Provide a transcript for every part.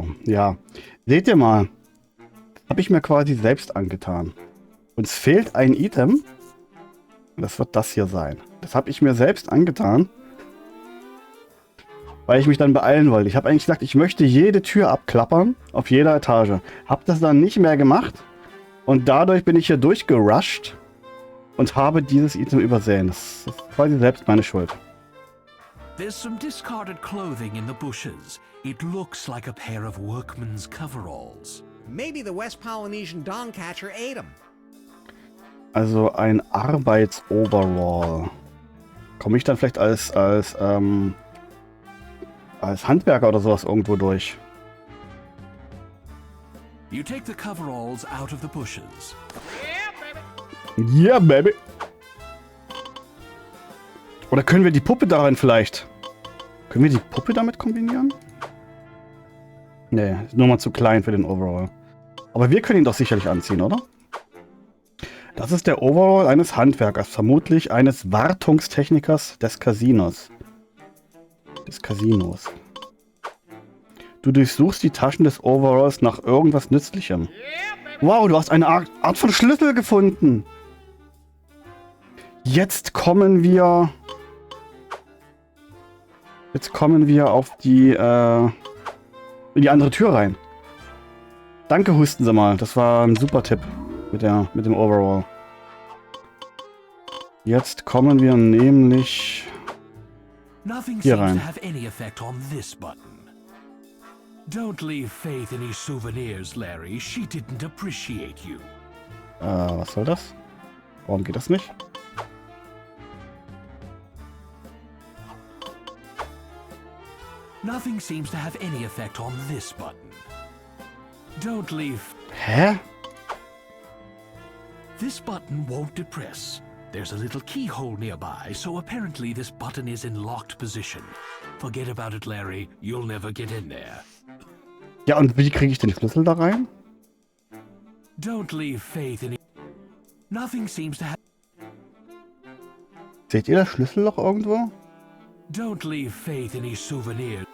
So, ja. Seht ihr mal. Habe ich mir quasi selbst angetan. Uns fehlt ein Item. Das wird das hier sein. Das habe ich mir selbst angetan. Weil ich mich dann beeilen wollte. Ich habe eigentlich gesagt, ich möchte jede Tür abklappern. Auf jeder Etage. Habe das dann nicht mehr gemacht. Und dadurch bin ich hier durchgerusht. Und habe dieses Item übersehen. Das ist quasi selbst meine Schuld. There's some discarded clothing in the bushes. It looks like a pair of workman's coveralls. Maybe the West Polynesian Dongcatcher ate them. Also ein Arbeitsoverall. Komme ich dann vielleicht als Handwerker oder sowas irgendwo durch? You take the coveralls out of the bushes. Yeah, baby. Oder können wir die Puppe darin vielleicht? Können wir die Puppe damit kombinieren? Nee, ist nur mal zu klein für den Overall. Aber wir können ihn doch sicherlich anziehen, oder? Das ist der Overall eines Handwerkers, vermutlich eines Wartungstechnikers des Casinos. Du durchsuchst die Taschen des Overalls nach irgendwas Nützlichem. Wow, du hast eine Art von Schlüssel gefunden. Jetzt kommen wir auf die, in die andere Tür rein. Danke, husten Sie mal. Das war ein super Tipp mit dem Overall. Jetzt kommen wir nämlich hier rein. Don't leave Faith any souvenirs, Larry. She didn't appreciate you. Was soll das? Warum geht das nicht? Nothing seems to have any effect on this button. Don't leave. Hä? This button won't depress. There's a little keyhole nearby, so apparently this button is in locked position. Forget about it, Larry. You'll never get in there. Ja, und wie kriege ich den Schlüssel da rein? Don't leave Faith in. Nothing seems to have. Seht ihr das Schlüsselloch irgendwo? Don't leave Faith any souvenirs.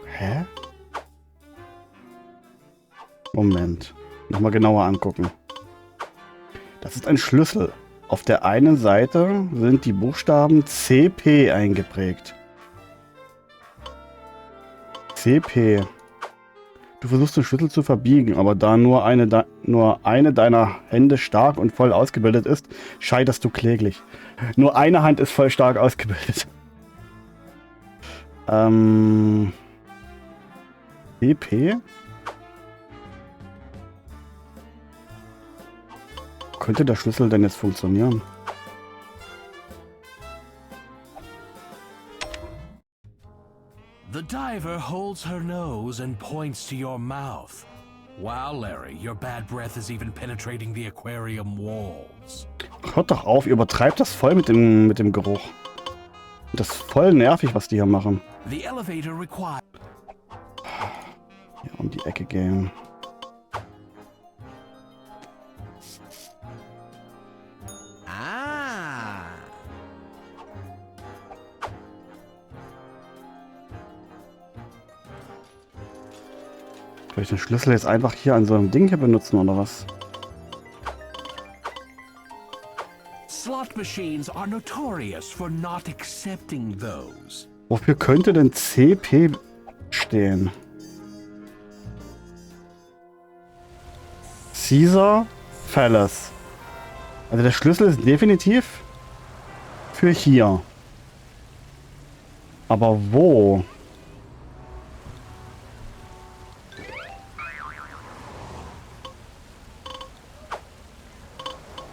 Hä? Moment. Nochmal genauer angucken. Das ist ein Schlüssel. Auf der einen Seite sind die Buchstaben CP eingeprägt. CP. Du versuchst den Schlüssel zu verbiegen, aber da nur eine deiner Hände stark und voll ausgebildet ist, scheiterst du kläglich. Nur eine Hand ist voll stark ausgebildet. CP? Könnte der Schlüssel denn jetzt funktionieren? The diver holds her nose and points to your mouth. Wow, Larry, your bad breath is even penetrating the aquarium walls. Hört doch auf, ihr übertreibt das voll mit dem Geruch. Das ist voll nervig, was die hier machen. The elevator requires. Hier um die Ecke gehen. Soll ich den Schlüssel jetzt einfach hier an so einem Ding hier benutzen, oder was? Slot machines are notorious for not accepting those. Wofür könnte denn CP stehen? Caesar Palace. Also der Schlüssel ist definitiv für hier. Aber wo?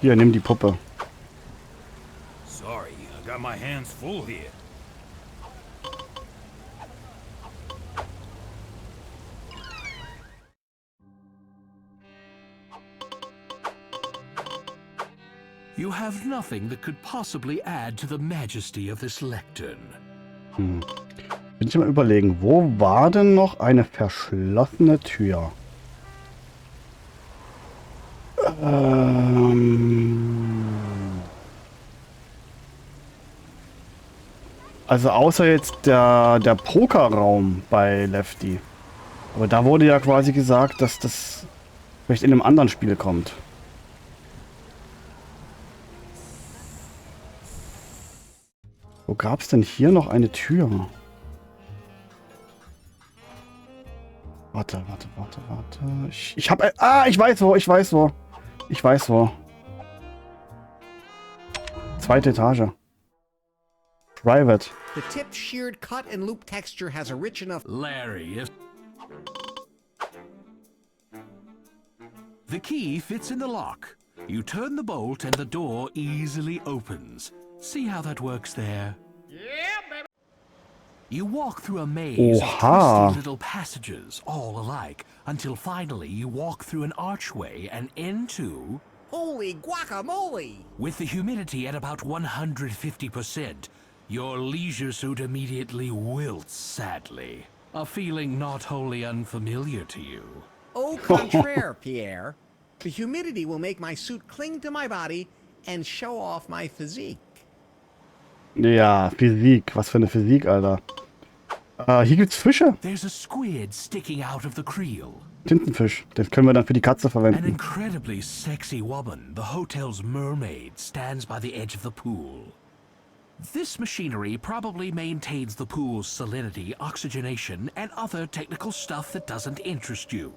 Hier, nimm die Puppe. Sorry, I got my hands full here. You have nothing that could possibly add to the majesty of this lectern. Bin ich mal überlegen, wo war denn noch eine verschlossene Tür? Also außer jetzt der Pokerraum bei Lefty. Aber da wurde ja quasi gesagt, dass das vielleicht in einem anderen Spiel kommt. Wo gab es denn hier noch eine Tür? Warte. Ich hab... ich weiß wo. Zweite Etage. Private. The tipped, sheared, cut, and loop texture has a rich enough... Larry, if... The key fits in the lock. You turn the bolt and the door easily opens. See how that works there? Yeah, baby. You walk through a maze of twisty little passages, all alike, until finally you walk through an archway and into... Holy guacamole! With the humidity at about 150%, your leisure suit immediately wilts sadly. A feeling not wholly unfamiliar to you. Au contraire, Pierre. The humidity will make my suit cling to my body and show off my physique. Ja, Physik. Was für eine Physik, Alter. Hier gibt's Fische. There's a squid sticking out of the creel. Tintenfisch. Den können wir dann für die Katze An verwenden. incredibly sexy woman, the hotel's mermaid, stands by the edge of the pool. This machinery probably maintains the pool's salinity, oxygenation, and other technical stuff that doesn't interest you.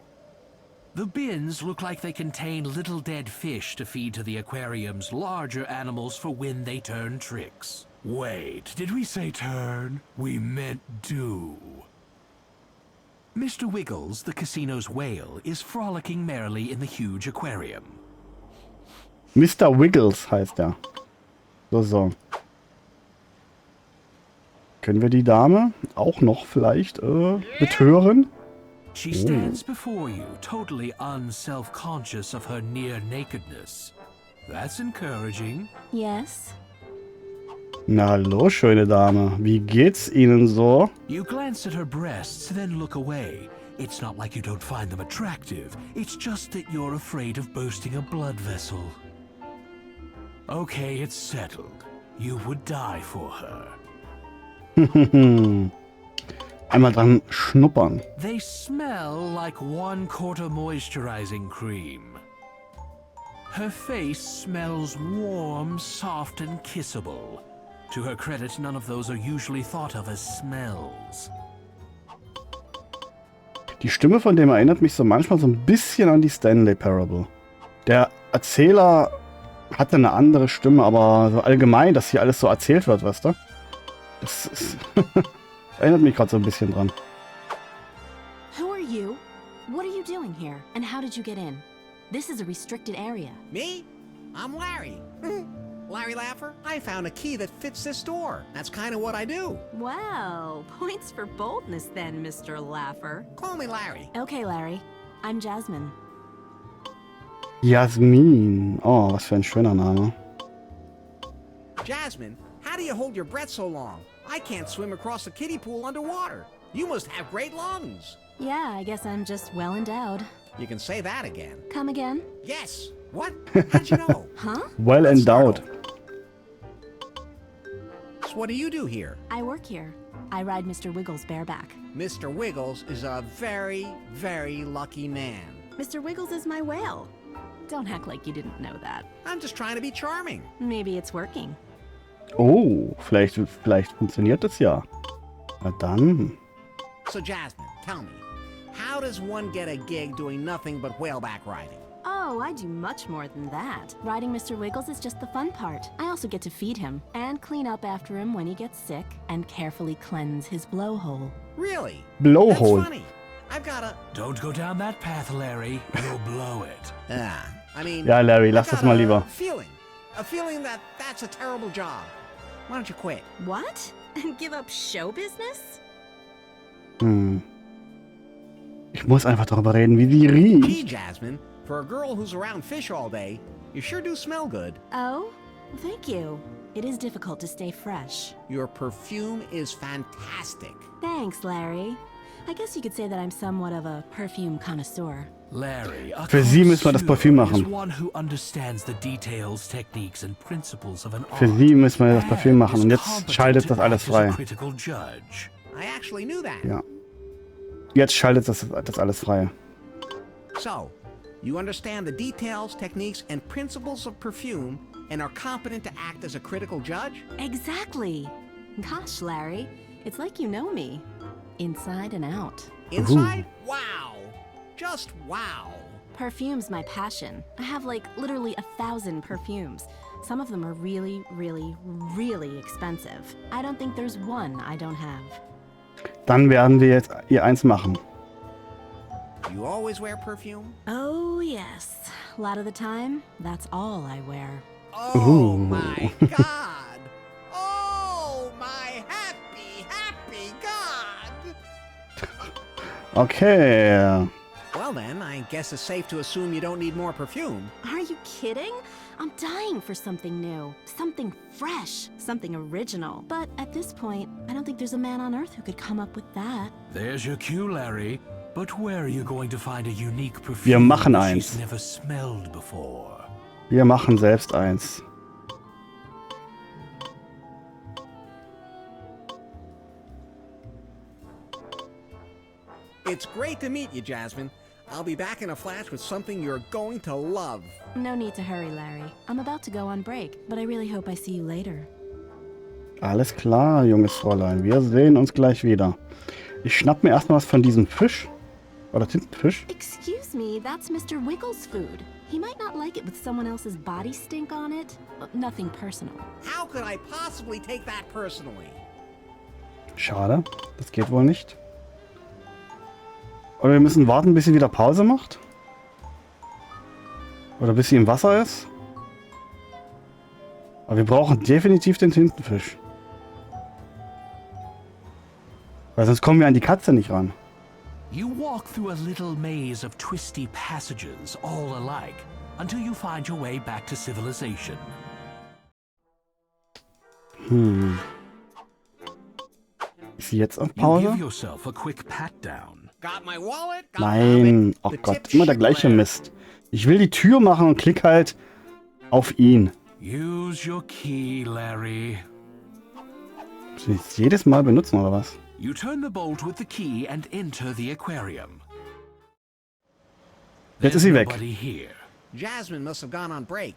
The bins look like they contain little dead fish to feed to the aquarium's larger animals for when they turn tricks. Wait, did we say turn? We meant do. Mr. Wiggles, the casino's whale, is frolicking merrily in the huge aquarium. Mr. Wiggles heißt er. So. Können wir die Dame auch noch vielleicht betören? She stands before you, totally unself-conscious of her near nakedness. That's encouraging. Yes? Na hallo, schöne Dame. Wie geht's Ihnen so? You glance at her breasts, then look away. It's not like you don't find them attractive. It's just that you're afraid of bursting a blood vessel. Okay, it's settled. You would die for her. Einmal dran schnuppern. They smell like 1/4 moisturizing cream. Her face smells warm, soft, and kissable. To her credit, none of those are usually thought of as smells. Die Stimme von dem erinnert mich so manchmal so ein bisschen an die Stanley Parable. Der Erzähler hatte eine andere Stimme, aber so allgemein, dass hier alles so erzählt wird, weißt du? Das ist erinnert mich gerade so ein bisschen dran. Who are you? What are you doing here? And how did you get in? This is a restricted area. Me? I'm Larry. Larry Laffer, I found a key that fits this door. That's kind of what I do. Well, points for boldness then, Mr. Laffer. Call me Larry. Okay, Larry. I'm Jasmine. Jasmin. Oh, was für ein schöner Name. Jasmine, how do you hold your breath so long? I can't swim across the kiddie pool underwater. You must have great lungs. Yeah, I guess I'm just well endowed. You can say that again. Come again? Yes. What? How'd you know? Huh? Well endowed. So what do you do here? I work here. I ride Mr. Wiggles bareback. Mr. Wiggles is a very, very lucky man. Mr. Wiggles is my whale. Don't act like you didn't know that. I'm just trying to be charming. Maybe it's working. Oh, vielleicht funktioniert das ja. Na dann. So Jasmine, tell me, how does one get a gig doing nothing but whaleback riding? Oh, I do much more than that. Riding Mr. Wiggles is just the fun part. I also get to feed him, and clean up after him when he gets sick, and carefully cleanse his blowhole. Really? Blowhole. That's funny. I've got a... Don't go down that path, Larry. You'll blow it. I mean... Ja, Larry, lass I've das got mal lieber. A feeling that that's a terrible job. Why don't you quit? What? And give up show business? Ich muss einfach darüber reden, wie sie riecht. Gee, Jasmine, for a girl who's around fish all day, you sure do smell good. Oh, thank you. It is difficult to stay fresh. Your perfume is fantastic. Thanks, Larry. I guess you could say that I'm somewhat of a perfume connoisseur. Larry, a Für sie müssen wir das Parfüm connoisseur machen. is one who understands the details, techniques, and principles of an Für art. sie müssen wir das Parfüm machen. Und And is jetzt competent schaltet to das alles act as a frei. critical judge. I actually knew that. Ja. Jetzt schaltet das alles frei. So, you understand the details, techniques, and principles of perfume and are competent to act as a critical judge? Exactly. Gosh, Larry, it's like you know me. Inside and out. Inside? Wow. Just wow. Perfume's my passion. I have like literally 1,000 perfumes. Some of them are really, really, really expensive. I don't think there's one I don't have. Dann werden wir jetzt ihr eins machen. You always wear perfume? Oh, yes. A lot of the time, that's all I wear. Oh my God! Oh my happy, happy God! Okay. Well then, I guess it's safe to assume you don't need more perfume. Are you kidding? I'm dying for something new, something fresh, something original. But at this point, I don't think there's a man on Earth who could come up with that. There's your cue, Larry. But where are you going to find a unique Wir perfume machen that eins. she's never smelled before? Wir machen selbst eins. It's great to meet you, Jasmine. I'll be back in a flash with something you're going to love. No need to hurry, Larry. I'm about to go on break, but I really hope I see you later. Alles klar, junges Fräulein. Wir sehen uns gleich wieder. Ich schnapp mir erstmal was von diesem Fisch. Oder Tintenfisch. Excuse me, that's Mr. Wiggles' food. He might not like it with someone else's body stink on it. Nothing personal. How could I possibly take that personally? Schade. Das geht wohl nicht. Oder wir müssen warten, bis sie wieder Pause macht. Oder bis sie im Wasser ist. Aber wir brauchen definitiv den Tintenfisch. Weil sonst kommen wir an die Katze nicht ran. You walk through a little maze of twisty passages, all alike, until you find your way back to civilization. Ist sie jetzt auf You give Pause? yourself a quick pat down. Got my wallet? Got Nein. my Oh The Gott, tip immer der sheet gleiche left. Mist. Ich will die Tür machen und klick halt auf ihn. Use your key, Larry. Muss ich das jedes Mal benutzen, oder was? You turn the bolt with the key and enter the aquarium. Jetzt ist There's sie weg. nobody here. Jasmine must have gone on break.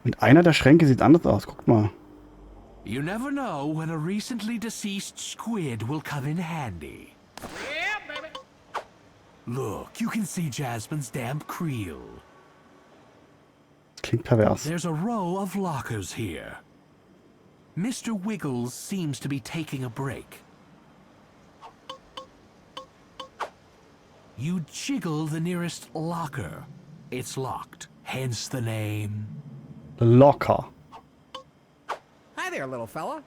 Und einer der Schränke sieht anders aus. Guck mal. You never know when a recently deceased squid will come in handy. Look, you can see Jasmine's damp creel. Das klingt pervers. There's a row of lockers here. Mr. Wiggles seems to be taking a break. You jiggle the nearest locker. It's locked, hence the name. Locker. Hi there, little fella.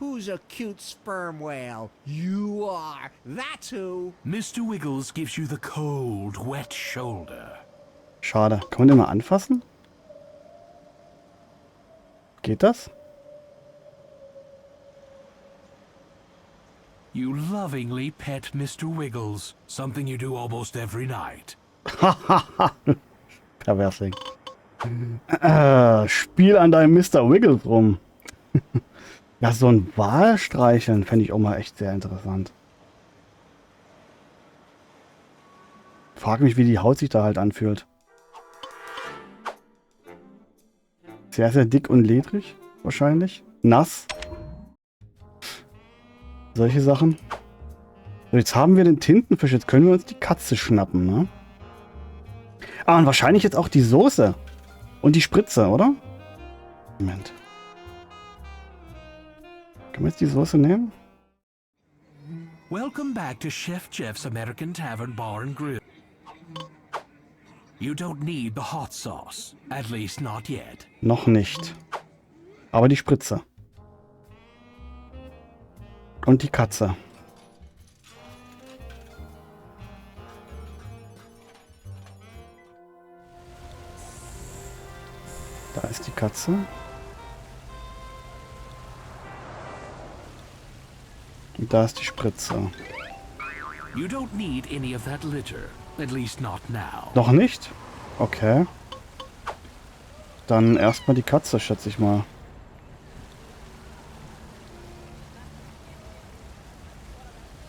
Who's a cute sperm whale? You are. That's who. Mr. Wiggles gives you the cold, wet shoulder. Schade. Kann man den mal anfassen? Geht das? You lovingly pet Mr. Wiggles, something you do almost every night. Perversling. Spiel an deinem Mr. Wiggles rum. Ja, so ein Wal streicheln fände ich auch mal echt sehr interessant. Frag mich, wie die Haut sich da halt anfühlt. Sehr, sehr dick und ledrig, wahrscheinlich. Nass. Solche Sachen. So, jetzt haben wir den Tintenfisch. Jetzt können wir uns die Katze schnappen, ne? Ah, und wahrscheinlich jetzt auch die Soße. Und die Spritze, oder? Moment. Können wir jetzt die Soße nehmen? Welcome back to Chef Jeff's American Tavern Bar and Grill. You don't need the hot sauce, at least not yet. Noch nicht. Aber die Spritze. Und die Katze. Da ist die Katze. Und da ist die Spritze. You don't need any of that litter, at least not now. Noch nicht? Okay. Dann erstmal die Katze, schätze ich mal.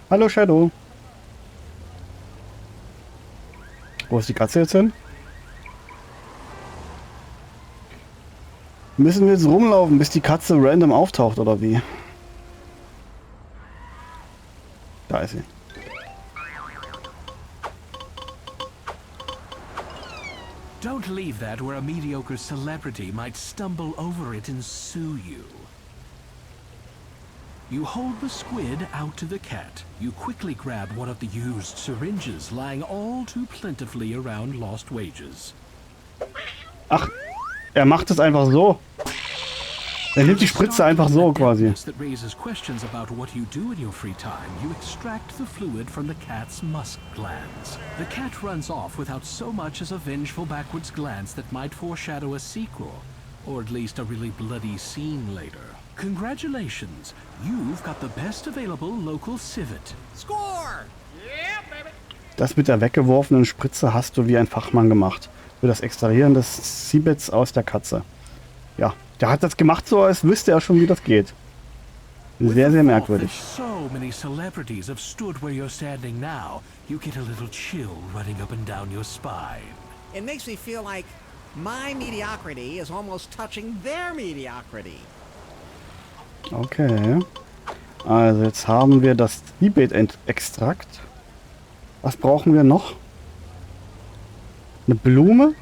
Hallo Shadow. Wo ist die Katze jetzt hin? Müssen wir jetzt rumlaufen, bis die Katze random auftaucht, oder wie? Da ist sie. Don't leave that where a mediocre celebrity might stumble over it and sue you. You hold the squid out to the cat. You quickly grab one of the used syringes lying all too plentifully around Lost Wages. Ach, er macht es einfach so. Er nimmt die Spritze einfach so quasi. That raises questions about what you do in your free time. You extract the fluid from the cat's musk glands. The cat runs off without so much as a vengeful backwards glance that might foreshadow a sequel, or at least a really bloody scene later. Congratulations, you've got the best available local civet. Score! Das mit der weggeworfenen Spritze hast du wie ein Fachmann gemacht. Für das Extrahieren des Cibets aus der Katze. Ja, der hat das gemacht so, als wüsste er schon, wie das geht. Sehr, sehr merkwürdig. So many celebrities have stood where you're standing now. You get a little chill running up and down your spine. It makes me feel like my mediocrity is almost touching their mediocrity. Okay. Also jetzt haben wir das Cibet-Extrakt. Was brauchen wir noch? Eine Blume?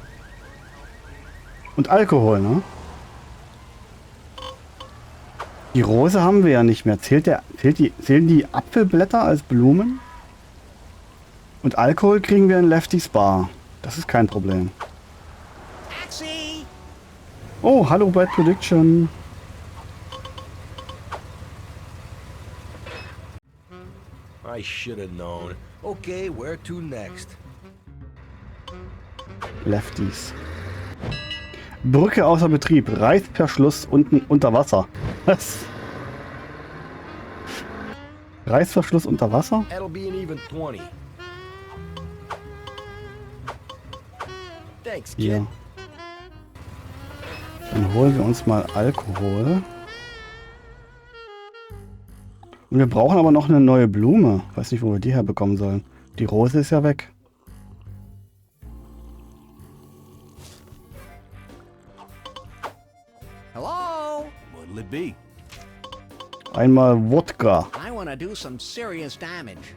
Und Alkohol, ne? Die Rose haben wir ja nicht mehr. Zählen die Apfelblätter als Blumen? Und Alkohol kriegen wir in Lefty's Bar. Das ist kein Problem. Taxi! Oh, hallo Bad Prediction. I should have known. Okay, where to next? Lefties. Brücke außer Betrieb. Reißverschluss unten unter Wasser. Was? Reißverschluss unter Wasser? That'll be an even 20. Thanks, kid. Ja. Dann holen wir uns mal Alkohol. Und wir brauchen aber noch eine neue Blume. Weiß nicht, wo wir die herbekommen sollen. Die Rose ist ja weg. Hello? What'll it be? Einmal Wodka. I want to do some serious damage.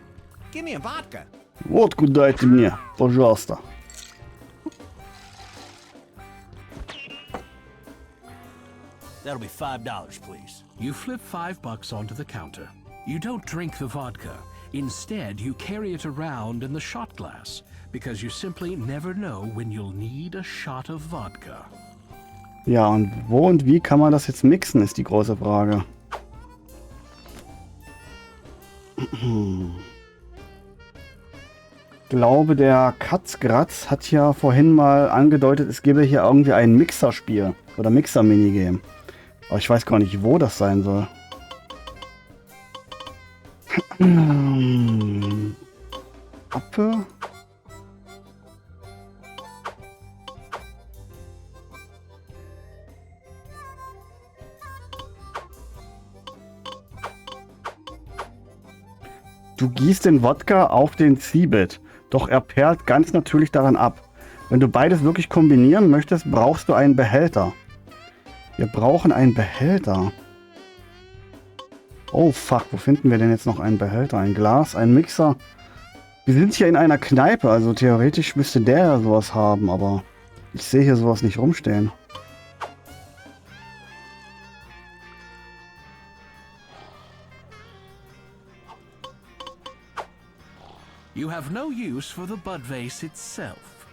Give me a vodka. Wodku дайте мне, пожалуйста. That'll be $5, please. You flip $5 onto the counter. You don't drink the vodka. Instead, you carry it around in the shot glass, because you simply never know when you'll need a shot of vodka. Ja, und wo und wie kann man das jetzt mixen, ist die große Frage. Ich glaube, der Katzgratz hat ja vorhin mal angedeutet, es gäbe hier irgendwie ein Mixerspiel oder Mixer-Minigame. Aber ich weiß gar nicht, wo das sein soll. Apfel? Du gießt den Wodka auf den Cibet, doch er perlt ganz natürlich daran ab. Wenn du beides wirklich kombinieren möchtest, brauchst du einen Behälter. Wir brauchen einen Behälter. Oh fuck, wo finden wir denn jetzt noch einen Behälter? Ein Glas, ein Mixer. Wir sind hier in einer Kneipe, also theoretisch müsste der ja sowas haben, aber ich sehe hier sowas nicht rumstehen. You have no use for the bud vase itself.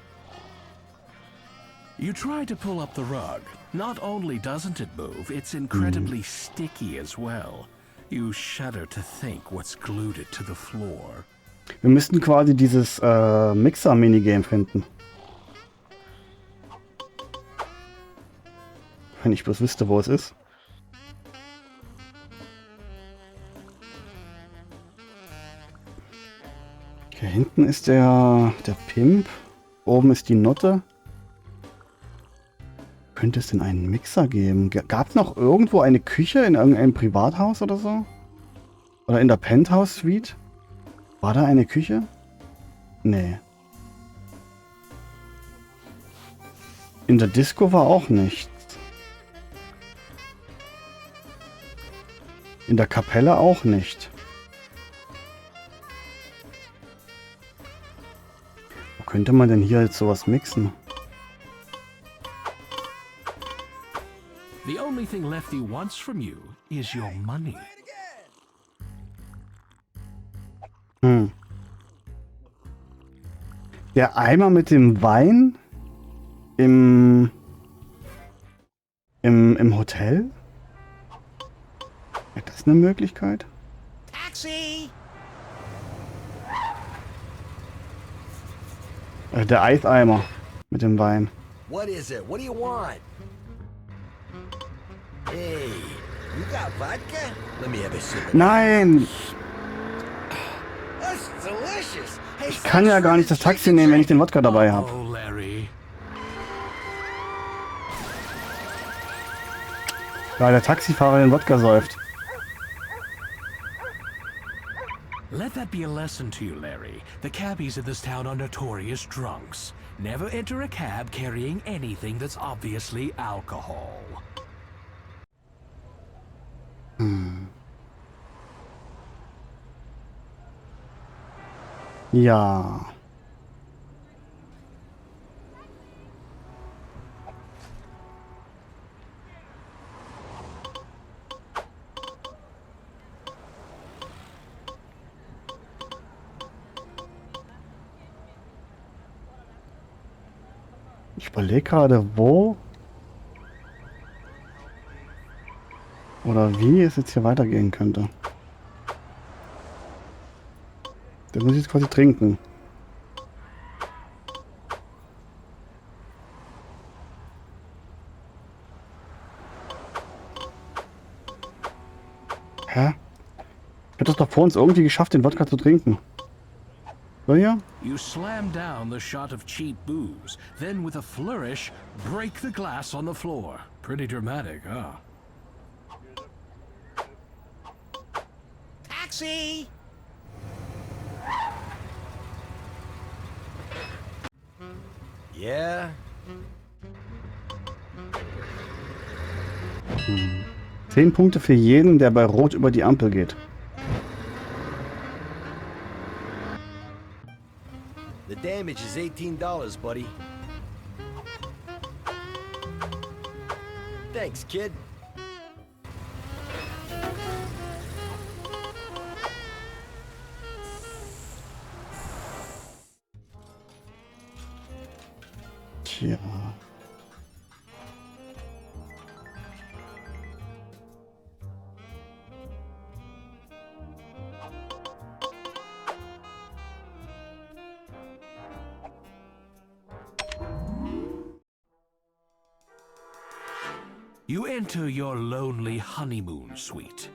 You try to pull up the rug. Not only doesn't it move, it's incredibly sticky as well. You shudder to think what's glued it to the floor. Wir müssten quasi dieses Mixer-Minigame finden. Wenn ich bloß wüsste, wo es ist. Hier hinten ist der Pimp. Oben ist die Nutte. Könnte es denn einen Mixer geben? Gab es noch irgendwo eine Küche in irgendeinem Privathaus oder so? Oder in der Penthouse-Suite? War da eine Küche? Nee. In der Disco war auch nichts. In der Kapelle auch nicht. Wo könnte man denn hier jetzt sowas mixen? The only thing Lefty wants from you is your money. Der Eimer mit dem Wein im Hotel? Wäre das eine Möglichkeit? Taxi! Der Eiseimer mit dem Wein. What is it? What do you want? Hey, you got vodka? Let me have a sip. Nein! That's delicious. Hey, Ich kann ja gar nicht das Taxi nehmen, wenn ich den Wodka dabei habe. Oh, Larry. Weil der Taxifahrer den Wodka säuft. Let that be a lesson to you, Larry. The cabbies in this town are notorious drunks. Never enter a cab carrying anything that's obviously alcohol. Ja. Ich überlege gerade, wo oder wie es jetzt hier weitergehen könnte. Der muss jetzt quasi trinken. Hä? Ich hab das doch vor uns irgendwie geschafft, den Wodka zu trinken. So hier? You slam down the shot of cheap booze, then with a flourish, break the glass on the floor. Pretty dramatic, huh? Taxi! Yeah? 10 Punkte für jeden, der bei Rot über die Ampel geht. The damage is $18, buddy. Thanks, kid. Tja. You enter your lonely honeymoon suite.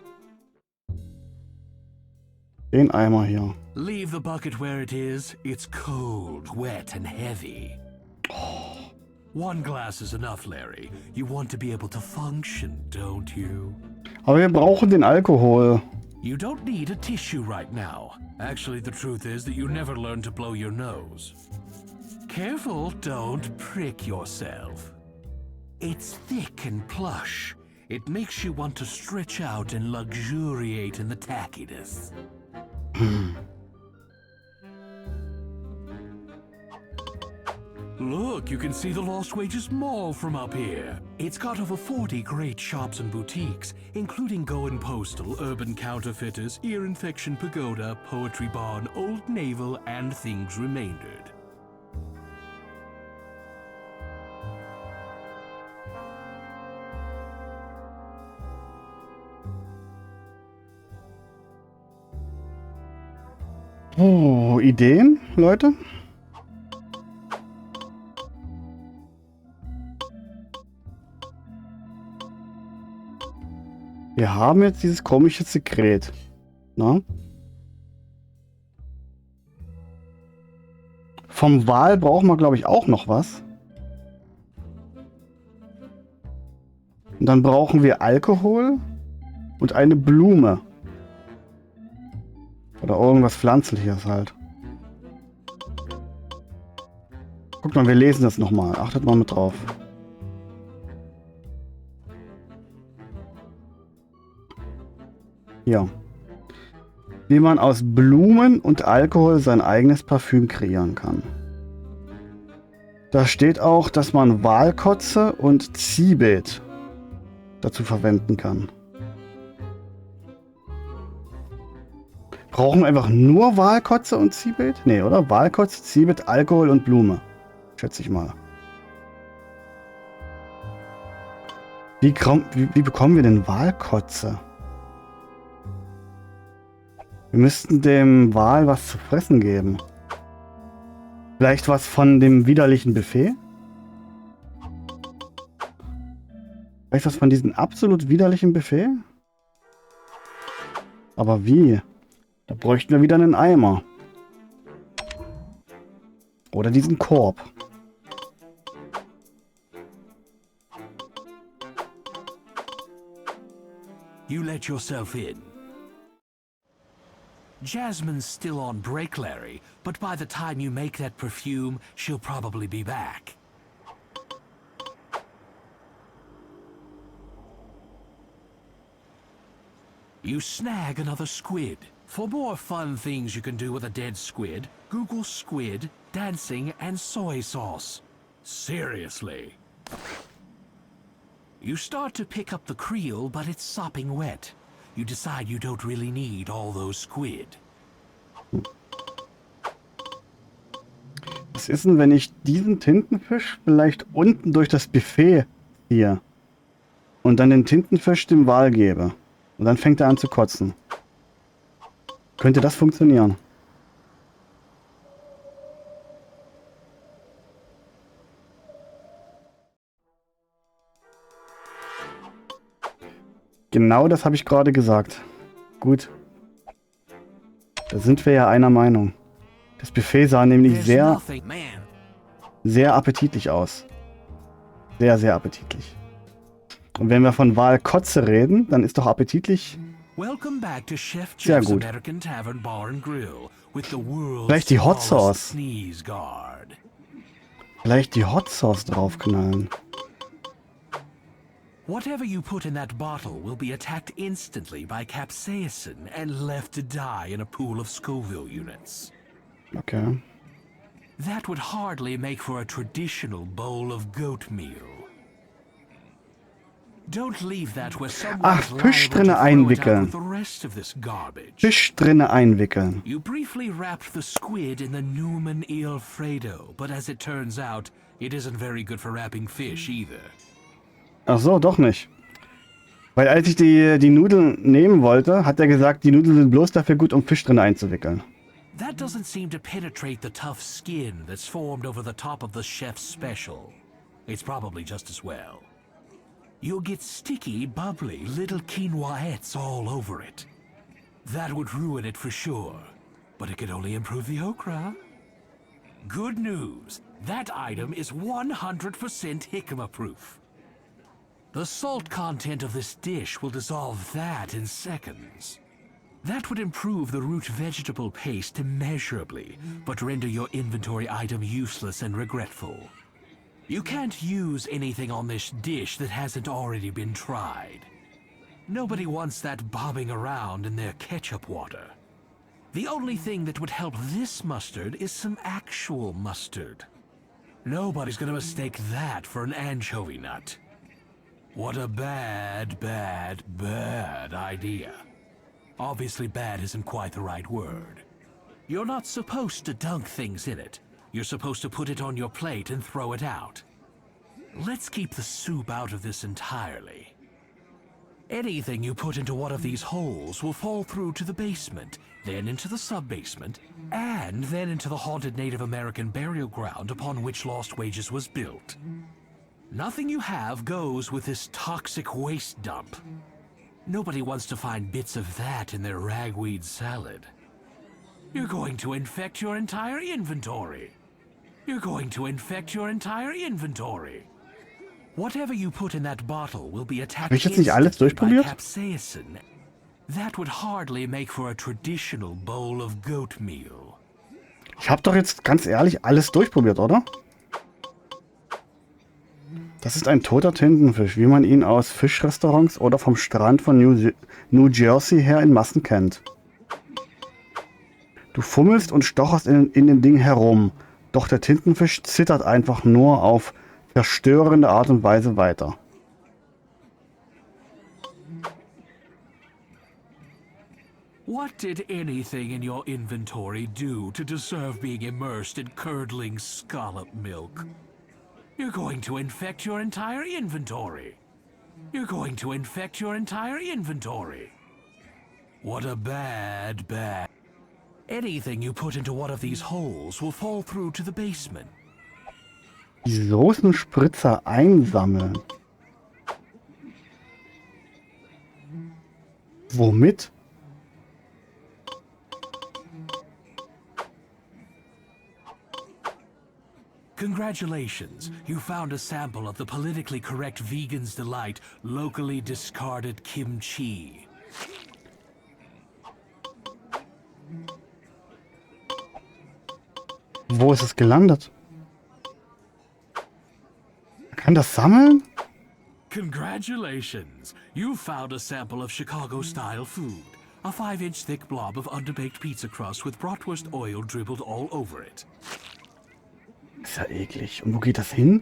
Den Eimer hier. Leave the bucket where it is. It's cold, wet, and heavy. One glass is enough, Larry. You want to be able to function, don't you? Aber wir brauchen den Alkohol. You don't need a tissue right now. Actually, the truth is that you never learned to blow your nose. Careful, don't prick yourself. It's thick and plush. It makes you want to stretch out and luxuriate in the tackiness. Look, you can see the Lost Wages Mall from up here. It's got over 40 great shops and boutiques, including Going Postal, Urban Counterfeiters, Ear Infection Pagoda, Poetry Barn, Old Naval, and Things Remaindered. Oh, Ideen, Leute? Wir haben jetzt dieses komische Sekret. Na? Vom Wal brauchen wir, glaube ich, auch noch was. Und dann brauchen wir Alkohol und eine Blume. Oder irgendwas Pflanzliches halt. Guck mal, wir lesen das nochmal. Achtet mal mit drauf. Hier. Wie man aus Blumen und Alkohol sein eigenes Parfüm kreieren kann. Da steht auch, dass man Walkotze und Zibet dazu verwenden kann. Brauchen wir einfach nur Walkotze und Zibet? Nee, oder? Walkotze, Zibet, Alkohol und Blume. Schätze ich mal. Wie bekommen wir denn Walkotze? Wir müssten dem Wal was zu fressen geben. Vielleicht was von dem widerlichen Buffet? Vielleicht was von diesem absolut widerlichen Buffet? Aber wie? Da bräuchten wir wieder einen Eimer. Oder diesen Korb. You let yourself in. Jasmine's still on break, Larry, but by the time you make that perfume, she'll probably be back. You snag another squid. For more fun things you can do with a dead squid, Google squid, dancing, and soy sauce. Seriously. You start to pick up the creel, but it's sopping wet. You decide you don't really need all those squid. Was ist denn, wenn ich diesen Tintenfisch vielleicht unten durch das Buffet ziehe und dann den Tintenfisch dem Wal gebe? Und dann fängt er an zu kotzen. Könnte das funktionieren? Genau das habe ich gerade gesagt. Gut. Da sind wir ja einer Meinung. Das Buffet sah nämlich sehr appetitlich aus. Sehr, sehr appetitlich. Und wenn wir von Walkotze reden, dann ist doch appetitlich sehr gut. Vielleicht die Hot Sauce. Vielleicht die Hot Sauce draufknallen. Whatever you put in that bottle will be attacked instantly by capsaicin and left to die in a pool of Scoville units. Okay. That would hardly make for a traditional bowl of goat meal. Don't leave that where someone Fisch drinne einwickeln. Fisch drinne einwickeln. You briefly wrapped the squid in the Newman Alfredo, but as it turns out, it isn't very good for wrapping fish either. Ach so, doch nicht. Weil als ich die Nudeln nehmen wollte, hat er gesagt, die Nudeln sind bloß dafür gut, um Fisch drin einzuwickeln. That doesn't seem to penetrate the tough skin that's formed over the top of the chef's special. It's probably just as well. You'll get sticky, bubbly little quinoaettes all over it. That would ruin it for sure, but it could only improve the okra. Good news, that item is 100% jicama proof. The salt content of this dish will dissolve that in seconds. That would improve the root vegetable paste immeasurably, but render your inventory item useless and regretful. You can't use anything on this dish that hasn't already been tried. Nobody wants that bobbing around in their ketchup water. The only thing that would help this mustard is some actual mustard. Nobody's gonna mistake that for an anchovy nut. What a bad, bad, bad idea. Obviously bad isn't quite the right word. You're not supposed to dunk things in it. You're supposed to put it on your plate and throw it out. Let's keep the soup out of this entirely. Anything you put into one of these holes will fall through to the basement, then into the sub-basement, and then into the haunted Native American burial ground upon which Lost Wages was built. Nothing you have goes with this toxic waste dump. Nobody wants to find bits of that in their ragweed salad. You're going to infect your entire inventory. You're going to infect your entire inventory. Whatever you put in that bottle will be attacked Hab ich jetzt nicht alles durchprobiert? by capsaicin. That would hardly make for a traditional bowl of goat meal. Ich habe doch jetzt ganz ehrlich alles durchprobiert, oder? Das ist ein toter Tintenfisch, wie man ihn aus Fischrestaurants oder vom Strand von New Jersey her in Massen kennt. Du fummelst und stocherst in dem Ding herum, doch der Tintenfisch zittert einfach nur auf verstörende Art und Weise weiter. What did anything in your inventory do to deserve being immersed in curdling scallop milk? You're going to infect your entire inventory. You're going to infect your entire inventory. What a bad. Anything you put into one of these holes will fall through to the basement. Die Soßenspritzer einsammeln. Womit? Congratulations, you found a sample of the politically correct vegan's delight, locally discarded kimchi. Wo ist es gelandet? Kann das sammeln? Congratulations, you found a sample of Chicago-style food. A 5-inch thick blob of underbaked pizza crust with bratwurst oil dribbled all over it. Ist ja eklig. Und wo geht das hin?